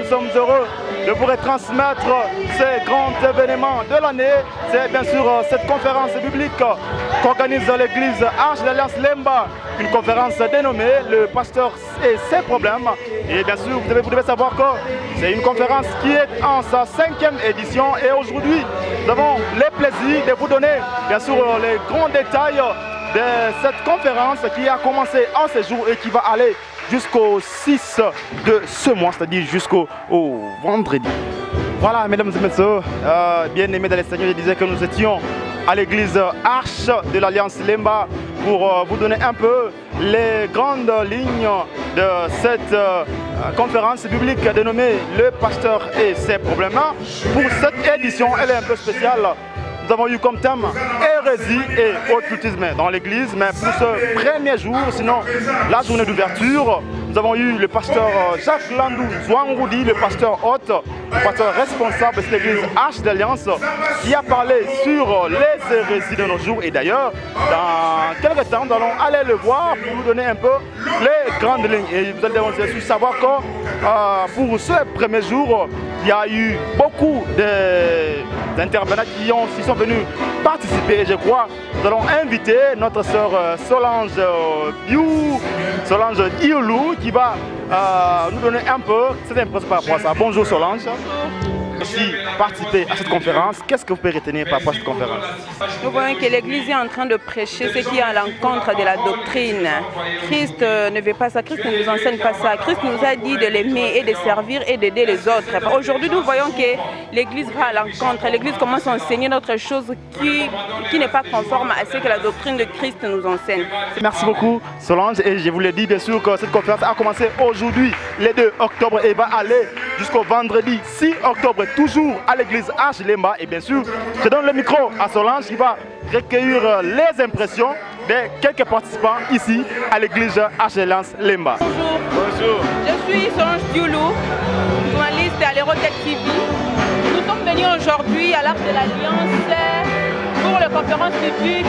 sommes heureux de vous retransmettre ces grands événements de l'année. C'est bien sûr cette conférence biblique qu'organise l'église Arche de l'Alliance Lemba, une conférence dénommée Le Pasteur et ses problèmes. Et bien sûr, vous devez savoir que c'est une conférence qui est en sa 5e édition et aujourd'hui, nous avons le plaisir de vous donner bien sûr les grands détails de cette conférence qui a commencé en ce jour et qui va aller jusqu'au 6 de ce mois, c'est-à-dire jusqu'au vendredi. Voilà, mesdames et messieurs, bien aimés dans les Seigneurs, je disais que nous étions à l'église Arche de l'Alliance Lemba pour vous donner un peu les grandes lignes de cette conférence biblique dénommée Le Pasteur et ses problèmes. Pour cette édition, elle est un peu spéciale. Nous avons eu comme thème hérésie et occultisme dans l'église, mais pour ce premier jour, sinon la journée d'ouverture, nous avons eu le pasteur Jacques Landou Zouangoudi, le pasteur hôte, le pasteur responsable de cette église Arche d'Alliance, qui a parlé sur les hérésies de nos jours. Et d'ailleurs, dans quelques temps, nous allons aller le voir pour nous donner un peu les grandes lignes. Et vous allez aussi savoir que pour ce premier jour, il y a eu beaucoup d'intervenants qui sont venus participer. Et je crois que nous allons inviter notre sœur Solange Ioulou qui va nous donner un peu cette impression par rapport à ça. Bonjour Solange. Merci de participer à cette conférence. Qu'est-ce que vous pouvez retenir par rapport à cette conférence? Nous voyons que l'Église est en train de prêcher ce qui est à l'encontre de la doctrine. Christ ne veut pas ça, Christ ne nous enseigne pas ça. Christ nous a dit de l'aimer et de servir et d'aider les autres. Aujourd'hui, nous voyons que l'Église va à l'encontre. L'Église commence à enseigner d'autres choses qui n'est pas conforme à ce que la doctrine de Christ nous enseigne. Merci beaucoup Solange. Et je vous l'ai dit, bien sûr, que cette conférence a commencé aujourd'hui, le 2 octobre, et va aller jusqu'au vendredi 6 octobre, toujours à l'église Arche Lemba. Et bien sûr, je donne le micro à Solange qui va recueillir les impressions de quelques participants ici à l'église Arche Lemba. Bonjour. Bonjour. Je suis Solange Ioulou, journaliste à l'Hérotech TV. Nous sommes venus aujourd'hui à l'Arche de l'Alliance pour la conférence publique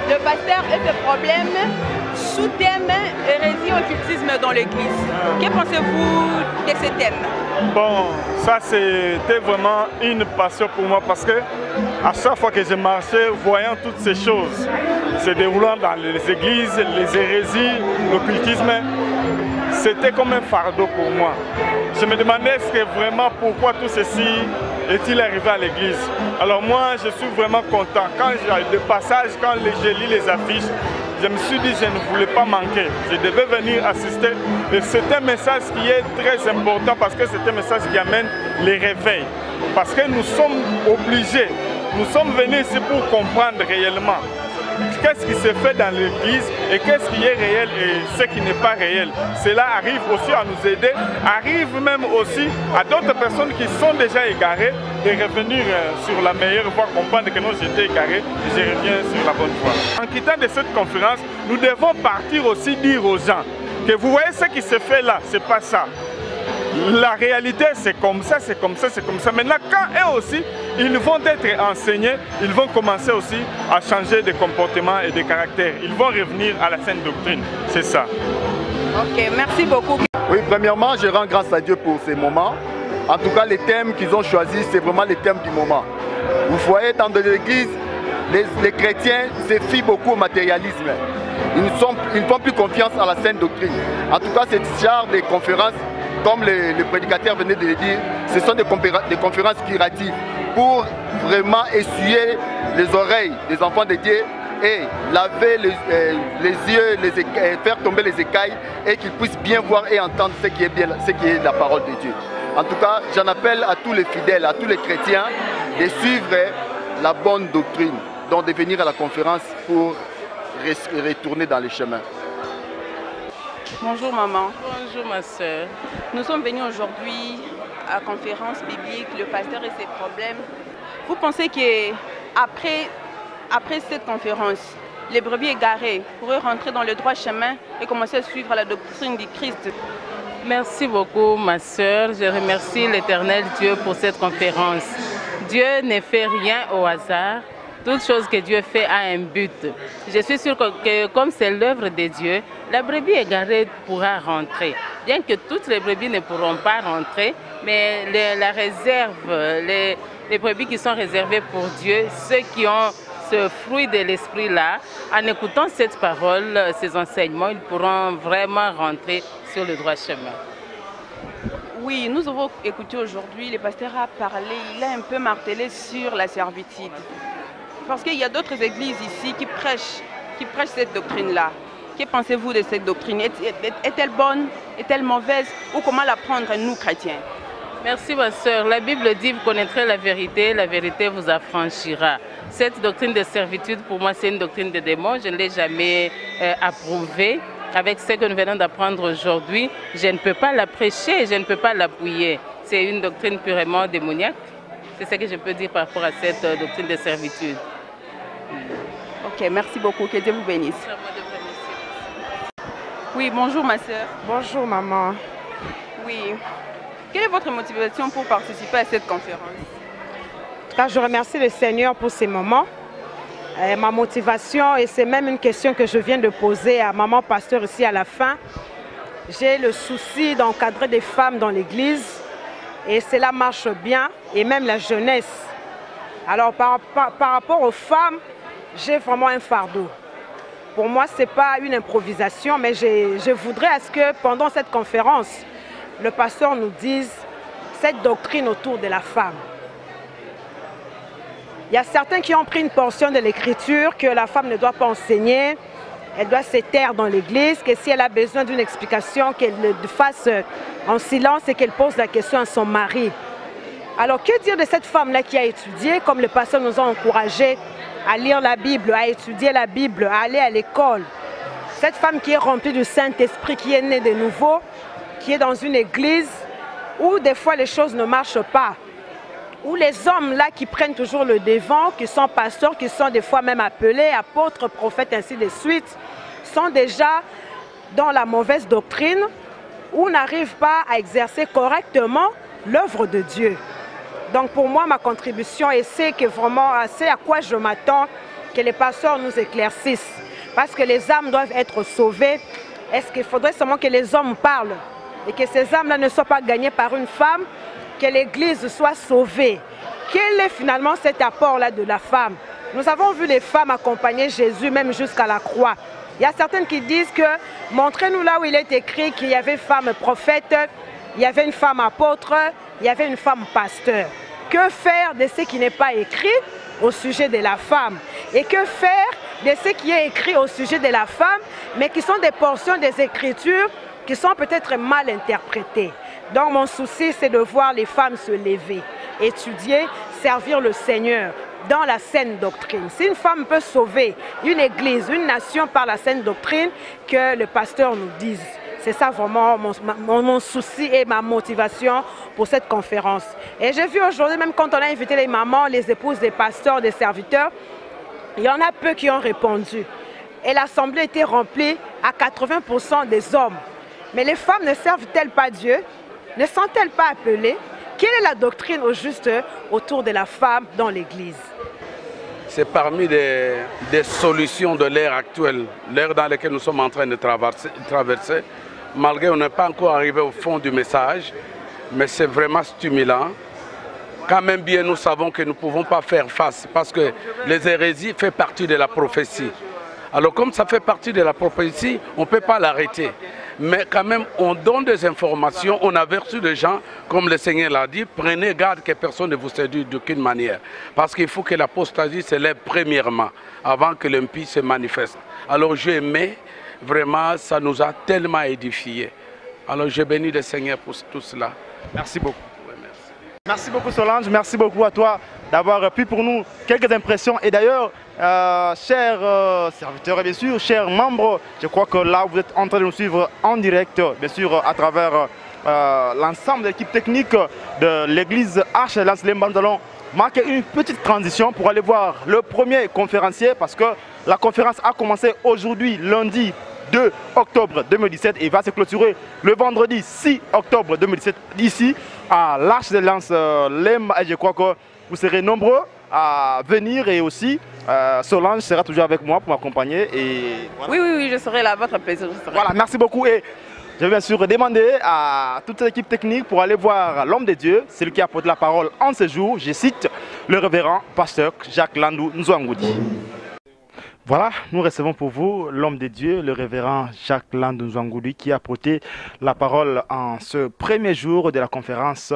Le Pasteur et ses problèmes, sous-thème hérésie et occultisme dans l'église. Que pensez-vous de ce thème? Bon, ça c'était vraiment une passion pour moi parce que à chaque fois que je marchais, voyant toutes ces choses se déroulant dans les églises, les hérésies, l'occultisme, c'était comme un fardeau pour moi. Je me demandais vraiment pourquoi tout ceci est-il arrivé à l'église. Alors moi, je suis vraiment content. Quand j'ai de passage, quand je lis les affiches, je me suis dit que je ne voulais pas manquer. Je devais venir assister. Et c'est un message qui est très important parce que c'est un message qui amène les réveils. Parce que nous sommes obligés, nous sommes venus ici pour comprendre réellement qu'est-ce qui se fait dans l'église et qu'est-ce qui est réel et ce qui n'est pas réel. Cela arrive aussi à nous aider, arrive même aussi à d'autres personnes qui sont déjà égarées de revenir sur la meilleure voie, comprendre que non, j'étais égaré et je reviens sur la bonne voie. En quittant de cette conférence, nous devons partir aussi dire aux gens que vous voyez ce qui se fait là, c'est pas ça. La réalité c'est comme ça, c'est comme ça, c'est comme ça. Maintenant quand eux aussi, ils vont être enseignés, ils vont commencer aussi à changer de comportement et de caractère. Ils vont revenir à la saine doctrine, c'est ça. Ok, merci beaucoup. Oui, premièrement, je rends grâce à Dieu pour ces moments. En tout cas, les thèmes qu'ils ont choisis, c'est vraiment les thèmes du moment. Vous voyez, dans l'église, les chrétiens se fient beaucoup au matérialisme. Ils ne font plus confiance à la saine doctrine. En tout cas, c'est ce genre de conférences, comme le prédicateur venait de le dire, ce sont des conférences curatives pour vraiment essuyer les oreilles des enfants de Dieu et laver les yeux, faire tomber les écailles et qu'ils puissent bien voir et entendre ce qui est la parole de Dieu. En tout cas, j'en appelle à tous les fidèles, à tous les chrétiens de suivre la bonne doctrine, donc de venir à la conférence pour retourner dans les chemins. Bonjour maman. Bonjour ma soeur. Nous sommes venus aujourd'hui à la conférence biblique Le Pasteur et ses problèmes. Vous pensez qu'après cette conférence, les brebis égarées pourraient rentrer dans le droit chemin et commencer à suivre la doctrine du Christ? Merci beaucoup ma soeur. Je remercie l'Éternel Dieu pour cette conférence. Dieu ne fait rien au hasard. toute chose que Dieu fait a un but. Je suis sûre que comme c'est l'œuvre de Dieu, la brebis égarée pourra rentrer. Bien que toutes les brebis ne pourront pas rentrer, mais la réserve, les brebis qui sont réservées pour Dieu, ceux qui ont ce fruit de l'esprit-là, en écoutant cette parole, ces enseignements, ils pourront vraiment rentrer sur le droit chemin. Oui, nous avons écouté aujourd'hui, le pasteur a parlé, il a un peu martelé sur la servitude. Parce qu'il y a d'autres églises ici qui prêchent cette doctrine-là. Que pensez-vous de cette doctrine? Est-elle bonne? Est-elle mauvaise? Ou comment la prendre, nous, chrétiens? Merci ma sœur. La Bible dit, vous connaîtrez la vérité vous affranchira. Cette doctrine de servitude, pour moi, c'est une doctrine de démon. Je ne l'ai jamais approuvée. Avec ce que nous venons d'apprendre aujourd'hui, je ne peux pas la prêcher, je ne peux pas l'appuyer. C'est une doctrine purement démoniaque. C'est ce que je peux dire par rapport à cette doctrine de servitude. Ok, merci beaucoup. Que Dieu vous bénisse. Oui, bonjour ma soeur. Bonjour maman. Oui. Quelle est votre motivation pour participer à cette conférence? En tout cas, je remercie le Seigneur pour ces moments. Ma motivation, et c'est même une question que je viens de poser à maman pasteur ici à la fin, j'ai le souci d'encadrer des femmes dans l'église et cela marche bien, et même la jeunesse. Alors par rapport aux femmes, j'ai vraiment un fardeau. Pour moi, ce n'est pas une improvisation, mais je voudrais à ce que pendant cette conférence, le pasteur nous dise cette doctrine autour de la femme. Il y a certains qui ont pris une portion de l'écriture que la femme ne doit pas enseigner, elle doit se taire dans l'église, que si elle a besoin d'une explication, qu'elle le fasse en silence et qu'elle pose la question à son mari. Alors que dire de cette femme-là qui a étudié, comme le pasteur nous a encouragé à lire la Bible, à étudier la Bible, à aller à l'école. Cette femme qui est remplie du Saint-Esprit, qui est née de nouveau, qui est dans une église où des fois les choses ne marchent pas. Où les hommes là qui prennent toujours le devant, qui sont pasteurs, qui sont des fois même appelés apôtres, prophètes, ainsi de suite, sont déjà dans la mauvaise doctrine ou n'arrivent pas à exercer correctement l'œuvre de Dieu. Donc pour moi, ma contribution, et c'est à quoi je m'attends, que les pasteurs nous éclaircissent. Parce que les âmes doivent être sauvées. Est-ce qu'il faudrait seulement que les hommes parlent et que ces âmes-là ne soient pas gagnées par une femme, que l'Église soit sauvée? Quel est finalement cet apport-là de la femme? Nous avons vu les femmes accompagner Jésus même jusqu'à la croix. Il y a certaines qui disent que montrez-nous là où il est écrit qu'il y avait une femme prophète, il y avait une femme apôtre, il y avait une femme pasteur. Que faire de ce qui n'est pas écrit au sujet de la femme? Et que faire de ce qui est écrit au sujet de la femme, mais qui sont des portions des Écritures qui sont peut-être mal interprétées? Donc mon souci, c'est de voir les femmes se lever, étudier, servir le Seigneur dans la saine doctrine. Si une femme peut sauver une église, une nation par la saine doctrine, que le pasteur nous dise. C'est ça vraiment mon souci et ma motivation pour cette conférence. Et j'ai vu aujourd'hui, même quand on a invité les mamans, les épouses des pasteurs, des serviteurs, il y en a peu qui ont répondu. Et l'assemblée était remplie à 80% des hommes. Mais les femmes ne servent-elles pas Dieu? Ne sont-elles pas appelées? Quelle est la doctrine au juste autour de la femme dans l'Église? C'est parmi des solutions de l'ère actuelle, l'ère dans laquelle nous sommes en train de traverser. Malgré qu'on n'est pas encore arrivé au fond du message, mais c'est vraiment stimulant. Quand même bien nous savons que nous ne pouvons pas faire face parce que les hérésies font partie de la prophétie. Alors comme ça fait partie de la prophétie, on ne peut pas l'arrêter. Mais quand même, on donne des informations, on avertit les gens, comme le Seigneur l'a dit, prenez garde que personne ne vous séduise d'aucune manière. Parce qu'il faut que l'apostasie se lève premièrement, avant que l'impie se manifeste. Alors j'ai aimé, vraiment, ça nous a tellement édifiés. Alors je bénis le Seigneur pour tout cela. Merci beaucoup. Ouais, merci. Merci beaucoup Solange, merci beaucoup à toi d'avoir pu pour nous quelques impressions. Et d'ailleurs, chers serviteurs et bien sûr, chers membres, je crois que là vous êtes en train de nous suivre en direct, bien sûr à travers l'ensemble de l'équipe technique de l'église Arche Alliance Lemba. Nous allons marquer une petite transition pour aller voir le premier conférencier parce que la conférence a commencé aujourd'hui, lundi 2 octobre 2017 et va se clôturer le vendredi 6 octobre 2017 ici à l'Arche de Lens Lemba. Et je crois que vous serez nombreux à venir et aussi Solange sera toujours avec moi pour m'accompagner. Voilà. Oui, je serai là, votre plaisir. Voilà, merci beaucoup. Et je vais bien sûr demander à toute l'équipe technique pour aller voir l'homme de Dieu, celui qui a porté la parole en ce jour. Je cite le révérend pasteur Jacques Landou Nzouangoudi. Voilà, nous recevons pour vous l'homme de Dieu, le révérend Jacques Landou Nzouangoudi, qui a porté la parole en ce premier jour de la conférence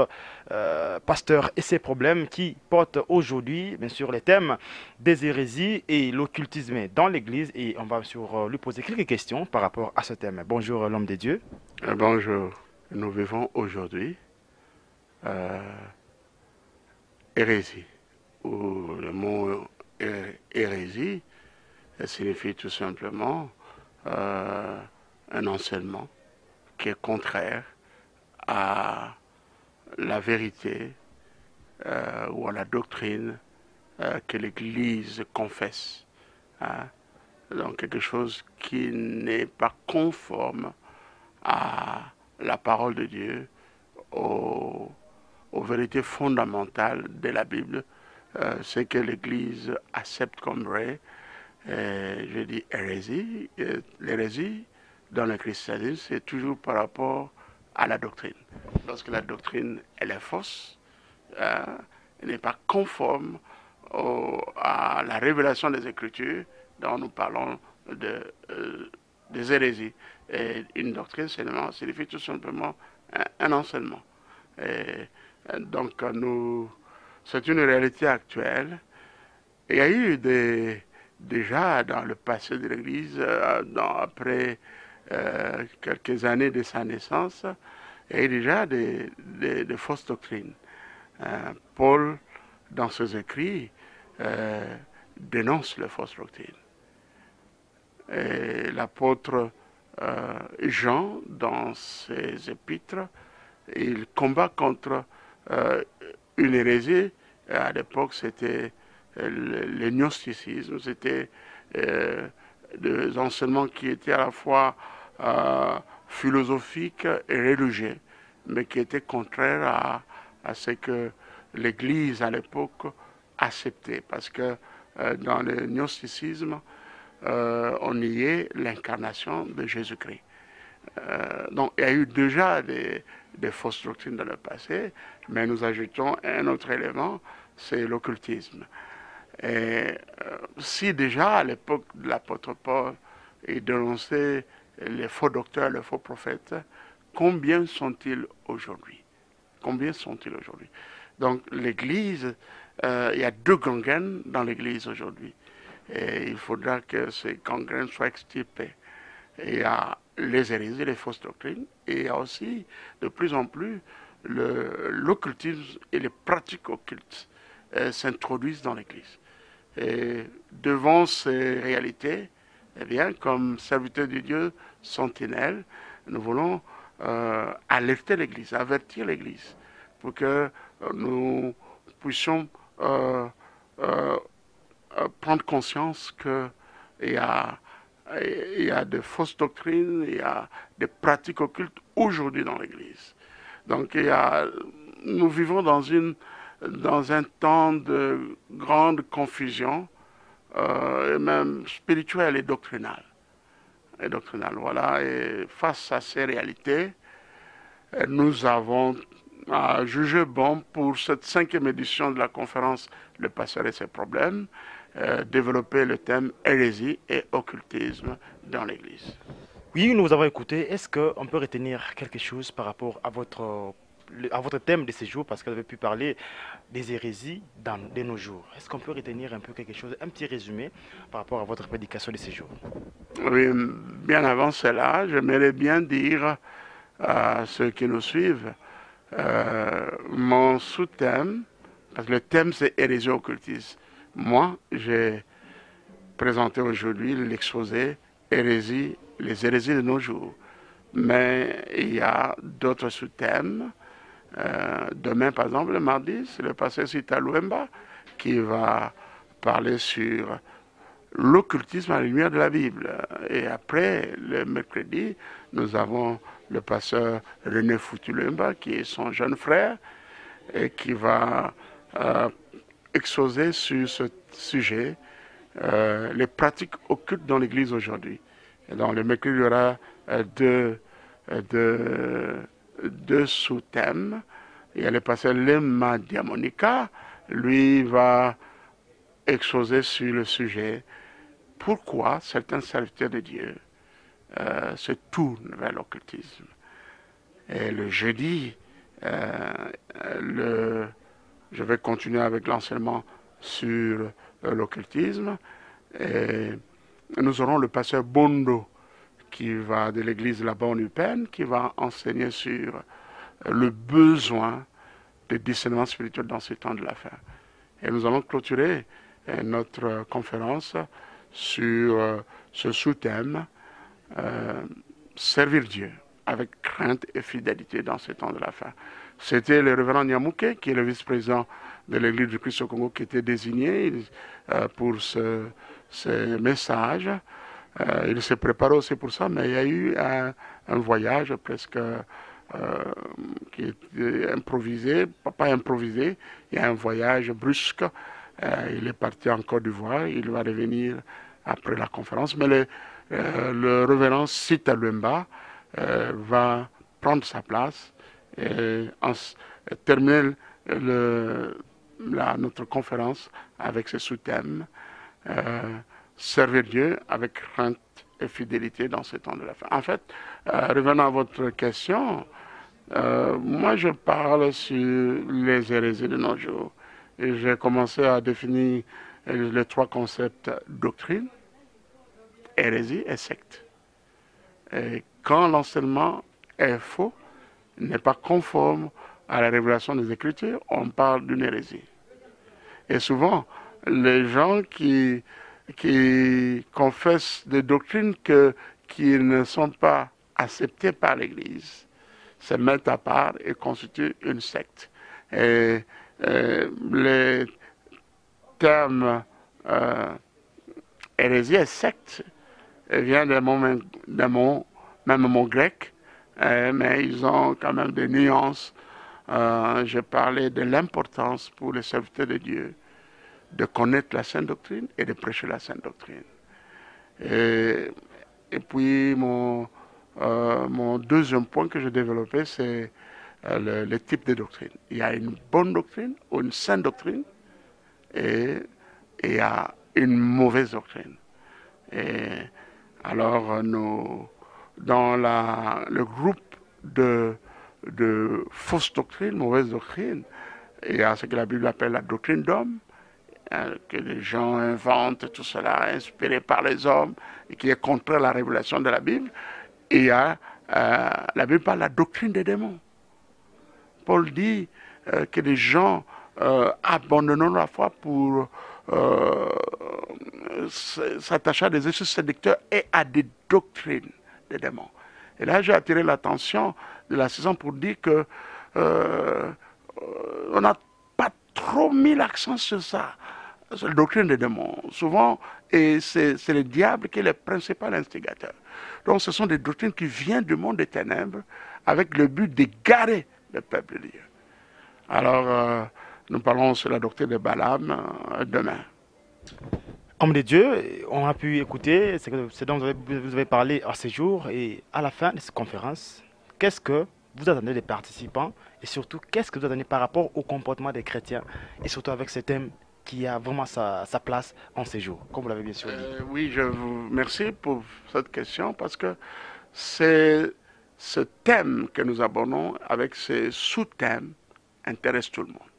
Pasteur et ses problèmes, qui porte aujourd'hui, bien sûr, les thèmes des hérésies et l'occultisme dans l'Église. Et on va bien sûr lui poser quelques questions par rapport à ce thème. Bonjour l'homme de Dieu. Bonjour, nous vivons aujourd'hui hérésie, ou le mot hérésie signifie tout simplement un enseignement qui est contraire à la vérité ou à la doctrine que l'Église confesse. Hein? Donc quelque chose qui n'est pas conforme à la parole de Dieu, aux vérités fondamentales de la Bible, ce que l'Église accepte comme vrai. Je dis hérésie. L'hérésie dans le christianisme, c'est toujours par rapport à la doctrine. Lorsque la doctrine elle est fausse, elle n'est pas conforme à la révélation des Écritures, dont nous parlons des hérésies. Et une doctrine signifie tout simplement un enseignement. Et donc c'est une réalité actuelle. Il y a eu déjà dans le passé de l'Église, après quelques années de sa naissance, il y a eu déjà des fausses doctrines. Paul, dans ses écrits, dénonce les fausses doctrines. Et l'apôtre Jean, dans ses épîtres, il combat contre une hérésie. À l'époque, c'était le gnosticisme, c'était des enseignements qui étaient à la fois philosophiques et religieux, mais qui étaient contraires à ce que l'Église à l'époque acceptait, parce que dans le gnosticisme, on niait l'incarnation de Jésus-Christ. Donc il y a eu déjà des fausses doctrines dans le passé, mais nous ajoutons un autre élément, c'est l'occultisme. Et si déjà à l'époque de l'apôtre Paul, il dénonçait les faux docteurs, les faux prophètes, combien sont-ils aujourd'hui? Combien sont-ils aujourd'hui? Donc l'Église, il y a deux gangrènes dans l'Église aujourd'hui. Et il faudra que ces gangrènes soient extirpées. Il y a les hérésies, les fausses doctrines, et il y a aussi de plus en plus l'occultisme et les pratiques occultes s'introduisent dans l'Église. Et devant ces réalités, eh bien, comme serviteurs de Dieu sentinelles, nous voulons alerter l'Église, avertir l'Église, pour que nous puissions prendre conscience qu'il y a de fausses doctrines, il y a des pratiques occultes aujourd'hui dans l'Église. Donc nous vivons dans un temps de grande confusion, et même spirituelle et doctrinale. Voilà. Et face à ces réalités, nous avons jugé bon pour cette 5e édition de la conférence Le pasteur et ses problèmes, développer le thème hérésie et occultisme dans l'Église. Oui, nous vous avons écouté. Est-ce qu'on peut retenir quelque chose par rapport à votre thème de ce jour, parce que vous avez pu parler des hérésies de nos jours. Est-ce qu'on peut retenir un peu quelque chose, un petit résumé par rapport à votre prédication de ce jour? Oui, bien avant cela, j'aimerais bien dire à ceux qui nous suivent, mon sous-thème, parce que le thème c'est hérésie occultisme. Moi, j'ai présenté aujourd'hui l'exposé hérésie, les hérésies de nos jours. Mais il y a d'autres sous-thèmes. Demain, par exemple, le mardi, c'est le pasteur Sita Louemba qui va parler sur l'occultisme à la lumière de la Bible. Et après, le mercredi, nous avons le pasteur René Foutu Louemba, qui est son jeune frère, et qui va exposer sur ce sujet les pratiques occultes dans l'Église aujourd'hui. Dans le mercredi, il y aura deux sous-thèmes. Il y a le pasteur Lema Diamonica, lui va exposer sur le sujet pourquoi certains serviteurs de Dieu se tournent vers l'occultisme. Et le jeudi, je vais continuer avec l'enseignement sur l'occultisme. Et nous aurons le pasteur Bondo qui va de l'église La Bonne Upenne, qui va enseigner sur le besoin de discernement spirituel dans ces temps de la fin. Et nous allons clôturer notre conférence sur ce sous-thème, servir Dieu avec crainte et fidélité dans ces temps de la fin. C'était le révérend Nyamouké, qui est le vice-président de l'Église du Christ au Congo, qui était désigné pour ce message. Il s'est préparé aussi pour ça, mais il y a eu un voyage presque qui est improvisé, pas improvisé, il y a un voyage brusque. Il est parti en Côte d'Ivoire, il va revenir après la conférence, mais le révérend Sita Lumba va prendre sa place et terminer notre conférence avec ce sous-thème, servir Dieu avec crainte et fidélité dans ce temps de la fin. En fait, revenant à votre question, moi je parle sur les hérésies de nos jours. Et j'ai commencé à définir les trois concepts: doctrine, hérésie et secte. Et quand l'enseignement est faux, n'est pas conforme à la révélation des Écritures, on parle d'une hérésie. Et souvent, les gens qui confessent des doctrines qui ne sont pas acceptées par l'Église se mettent à part et constituent une secte. Et les termes hérésie et secte viennent d'un mot grec, mais ils ont quand même des nuances. J'ai parlé de l'importance pour les serviteurs de Dieu de connaître la Sainte Doctrine et de prêcher la Sainte Doctrine. Et puis mon deuxième point que j'ai développé, c'est le type de doctrine. Il y a une bonne doctrine ou une sainte doctrine et il y a une mauvaise doctrine. Et alors, dans le groupe de fausses doctrines, mauvaises doctrines, il y a ce que la Bible appelle la doctrine d'homme, que les gens inventent tout cela, inspiré par les hommes, et qui est contraire à la révélation de la Bible. Et il y a, la Bible parle de la doctrine des démons. Paul dit que les gens abandonnent la foi pour s'attacher à des esprits séducteurs et à des doctrines des démons. Et là, j'ai attiré l'attention de la saison pour dire que on n'a pas trop mis l'accent sur ça, sur la doctrine des démons. Souvent, et c'est le diable qui est le principal instigateur. Donc, ce sont des doctrines qui viennent du monde des ténèbres avec le but d'égarer le peuple de Dieu. Alors, nous parlons sur la doctrine de Balaam demain. Homme de Dieu, on a pu écouter ce dont vous avez parlé à ce jour, et à la fin de cette conférence, qu'est-ce que vous attendez des participants et surtout qu'est-ce que vous attendez par rapport au comportement des chrétiens et surtout avec ce thème qui a vraiment sa place en ces jours, comme vous l'avez bien sûr dit. Oui, je vous remercie pour cette question parce que c'est ce thème que nous abordons avec ces sous-thèmes intéresse tout le monde.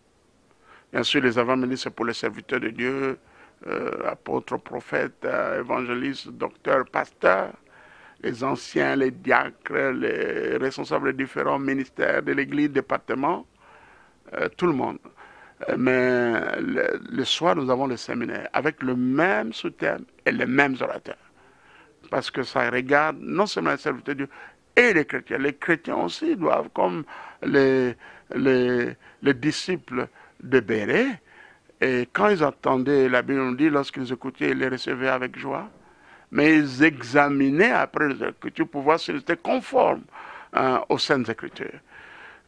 Bien sûr, les avant-ministres, c'est pour les serviteurs de Dieu, apôtres, prophètes, évangélistes, docteurs, pasteurs, les anciens, les diacres, les responsables des différents ministères de l'Église, départements, tout le monde. Mais le soir, nous avons le séminaire avec le même sous-thème et les mêmes orateurs. Parce que ça regarde non seulement les serviteurs de Dieu et les chrétiens. Les chrétiens aussi doivent, comme les disciples de Bérée, et quand ils entendaient, la Bible nous dit, lorsqu'ils écoutaient, ils les recevaient avec joie. Mais ils examinaient après les Écritures pour voir s'ils étaient conformes aux Saintes Écritures.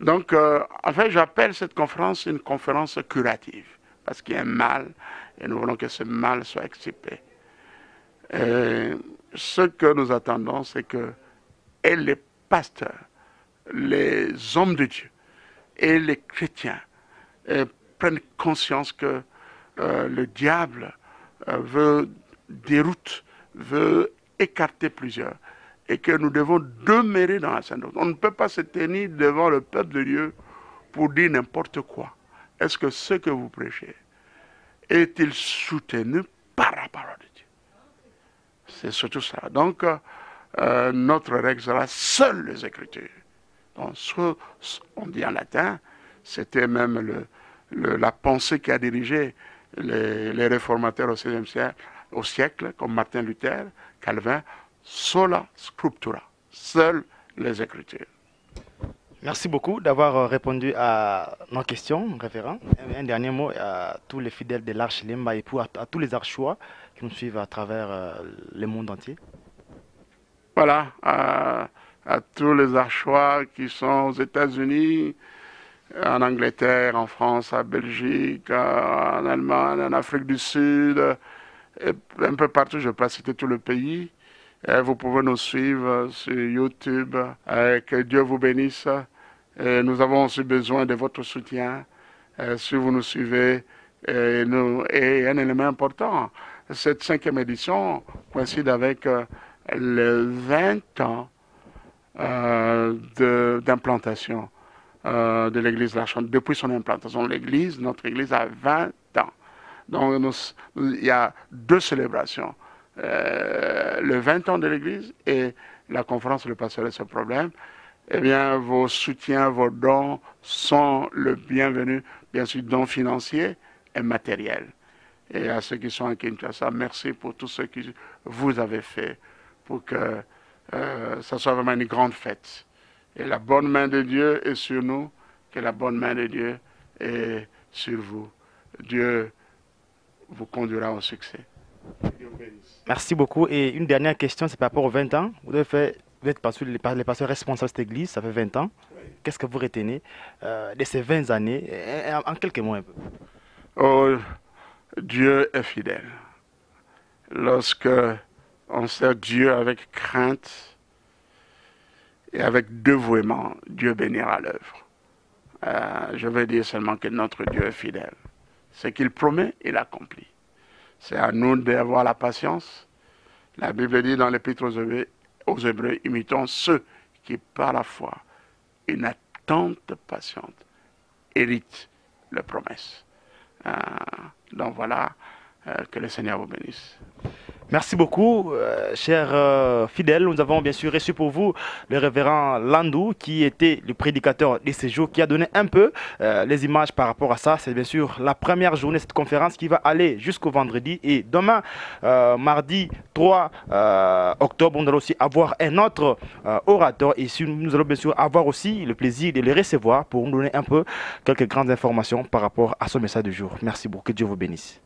Donc, en fait, j'appelle cette conférence une conférence curative. parce qu'il y a un mal et nous voulons que ce mal soit extirpé. Ce que nous attendons, c'est que les pasteurs, les hommes de Dieu et les chrétiens prennent conscience que le diable veut déroute, veut écarter plusieurs et que nous devons demeurer dans la sainte doctrine. On ne peut pas se tenir devant le peuple de Dieu pour dire n'importe quoi. Est-ce que ce que vous prêchez est-il soutenu par la parole de Dieu? C'est surtout ça. Donc, notre règle sera seules les Écritures. Donc, on dit en latin, c'était même la pensée qui a dirigé les réformateurs au siècle, comme Martin Luther, Calvin, sola scriptura, seules les Écritures. Merci beaucoup d'avoir répondu à nos questions, référent. Un dernier mot à tous les fidèles de l'Arche Lemba et à tous les archois qui nous suivent à travers le monde entier. Voilà, à tous les archois qui sont aux États-Unis, en Angleterre, en France, en Belgique, en Allemagne, en Afrique du Sud, et un peu partout, je ne vais pas citer tout le pays. Et vous pouvez nous suivre sur YouTube. Que Dieu vous bénisse. Et nous avons aussi besoin de votre soutien. Si vous nous suivez, et un élément important, cette 5e édition coïncide avec les 20 ans d'implantation de l'église de l'Arche. Depuis son implantation, notre église a 20 ans. Donc il y a 2 célébrations. Le 20 ans de l'église et la conférence Le Pasteur et ce problème. Eh bien, vos soutiens, vos dons sont le bienvenu, bien sûr, dons financiers et matériels. Et à ceux qui sont à Kinshasa, merci pour tout ce que vous avez fait pour que ça soit vraiment une grande fête. Et la bonne main de Dieu est sur nous, que la bonne main de Dieu est sur vous. Dieu vous conduira au succès. Merci beaucoup. Et une dernière question, c'est par rapport aux 20 ans. Vous êtes les pasteurs responsables de cette église, ça fait 20 ans. Oui. Qu'est-ce que vous retenez de ces 20 années, en quelques mots un peu? Oh, Dieu est fidèle. Lorsque on sert Dieu avec crainte et avec dévouement, Dieu bénira l'œuvre. Je veux dire seulement que notre Dieu est fidèle. Ce qu'il promet, il accomplit. C'est à nous d'avoir la patience. La Bible dit dans l'Épître aux Hébreux, imitons ceux qui, par la foi, une attente patiente, héritent les promesses. Donc voilà, que le Seigneur vous bénisse. Merci beaucoup, chers fidèles. Nous avons bien sûr reçu pour vous le révérend Landou, qui était le prédicateur de ces jours, qui a donné un peu les images par rapport à ça. C'est bien sûr la première journée de cette conférence qui va aller jusqu'au vendredi. Et demain, mardi 3 octobre, on allons aussi avoir un autre orateur. Et nous allons bien sûr avoir aussi le plaisir de le recevoir pour nous donner un peu quelques grandes informations par rapport à ce message du jour. Merci beaucoup, que Dieu vous bénisse.